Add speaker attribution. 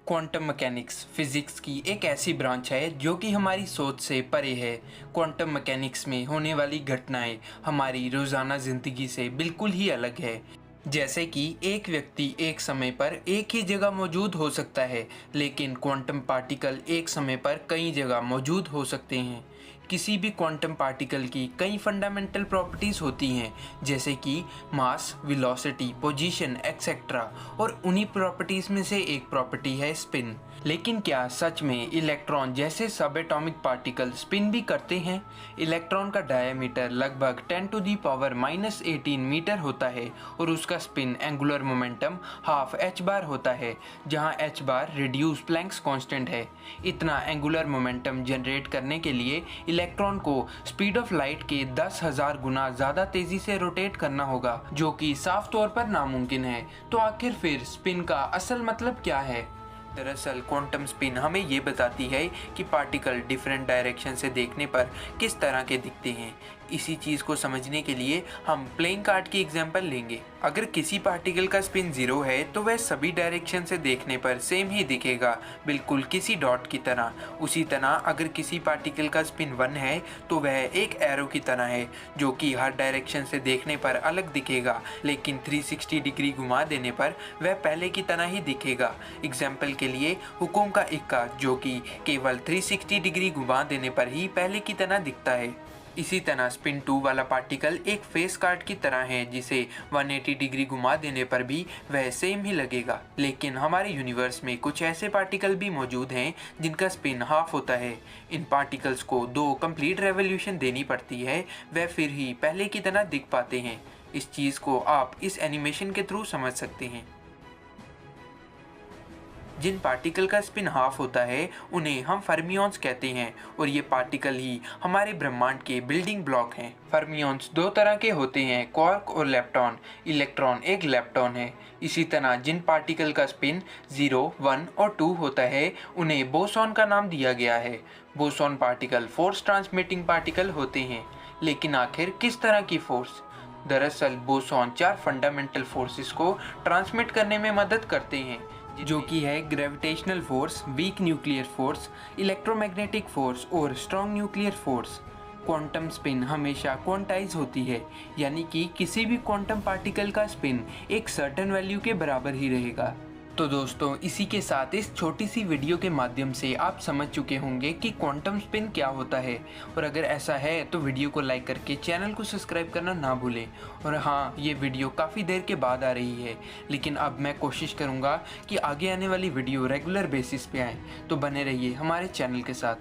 Speaker 1: Quantum mechanics physics की एक ऐसी ब्रांच है जो कि हमारी सोच से परे है। क्वांटम मैकेनिक्स में होने वाली घटनाएं हमारी रोज़ाना ज़िंदगी से बिल्कुल ही अलग है। जैसे कि एक व्यक्ति एक समय पर एक ही जगह मौजूद हो सकता है, लेकिन क्वांटम पार्टिकल एक समय पर कई जगह मौजूद हो सकते हैं। किसी भी क्वांटम पार्टिकल की कई फंडामेंटल प्रॉपर्टीज़ होती हैं, जैसे कि मास, वेलोसिटी, पोजीशन एक्सेट्रा, और उन्हीं प्रॉपर्टीज़ में से एक प्रॉपर्टी है स्पिन। लेकिन क्या सच में इलेक्ट्रॉन जैसे सब एटॉमिक पार्टिकल स्पिन भी करते हैं? इलेक्ट्रॉन का डायमीटर लगभग 10⁻⁻18 मीटर होता है और उसका spin angular momentum half h बार होता है, जहां h बार रिड्यूस प्लैंक्स कांस्टेंट है। इतना एंगुलर मोमेंटम जनरेट करने के लिए इलेक्ट्रॉन को स्पीड ऑफ लाइट के 10,000 गुना ज़्यादा तेज़ी से रोटेट करना होगा, जो कि साफ तौर पर नामुमकिन है। तो आखिर फिर स्पिन का असल मतलब क्या है? दरअसल क्वांटम स्पिन हमें ये बताती है कि पार्टिकल डिफरेंट डायरेक्शन से देखने पर किस तरह के दिखते हैं। इसी चीज़ को समझने के लिए हम प्लेइंग कार्ड की एग्जांपल लेंगे। अगर किसी पार्टिकल का स्पिन 0 है तो वह सभी डायरेक्शन से देखने पर सेम ही दिखेगा, बिल्कुल किसी डॉट की तरह। उसी तरह अगर किसी पार्टिकल का स्पिन 1 है तो वह एक एरो की तरह है, जो कि हर डायरेक्शन से देखने पर अलग दिखेगा, लेकिन 360 डिग्री घुमा देने पर वह पहले की तरह ही दिखेगा। एग्जाम्पल के लिए हुकुम का इक्का, जो कि केवल 360 डिग्री घुमा देने पर ही पहले की तरह दिखता है। इसी तरह स्पिन 2 वाला पार्टिकल एक फेस कार्ड की तरह है, जिसे 180 डिग्री घुमा देने पर भी वह सेम ही लगेगा। लेकिन हमारे यूनिवर्स में कुछ ऐसे पार्टिकल भी मौजूद हैं जिनका स्पिन हाफ होता है। इन पार्टिकल्स को 2 कंप्लीट रेवोल्यूशन देनी पड़ती है, वह फिर ही पहले की तरह दिख पाते हैं। इस चीज़ को आप इस एनिमेशन के थ्रू समझ सकते हैं। जिन पार्टिकल का स्पिन हाफ होता है उन्हें हम फर्मियॉन्स कहते हैं, और ये पार्टिकल ही हमारे ब्रह्मांड के बिल्डिंग ब्लॉक हैं। फर्मियॉन्स 2 तरह के होते हैं, क्वार्क और लेप्टॉन। इलेक्ट्रॉन एक लेप्टॉन है। इसी तरह जिन पार्टिकल का स्पिन 0, 1 और 2 होता है उन्हें बोसॉन का नाम दिया गया है। Boson particle force transmitting particle होते हैं। लेकिन आखिर किस तरह की फोर्स? दरअसल बोसॉन 4 फंडामेंटल फोर्सेस को ट्रांसमिट करने में मदद करते हैं, जो कि है gravitational force, weak nuclear force, electromagnetic force और strong nuclear force. Quantum spin हमेशा क्वांटाइज होती है, यानी कि किसी भी क्वांटम पार्टिकल का स्पिन एक सर्टेन वैल्यू के बराबर ही रहेगा। तो दोस्तों, इसी के साथ इस छोटी सी वीडियो के माध्यम से आप समझ चुके होंगे कि क्वांटम स्पिन क्या होता है। और अगर ऐसा है तो वीडियो को लाइक करके चैनल को सब्सक्राइब करना ना भूलें। और हाँ, ये वीडियो काफ़ी देर के बाद आ रही है, लेकिन अब मैं कोशिश करूँगा कि आगे आने वाली वीडियो रेगुलर बेसिस पे आए। तो बने रहिए हमारे चैनल के साथ।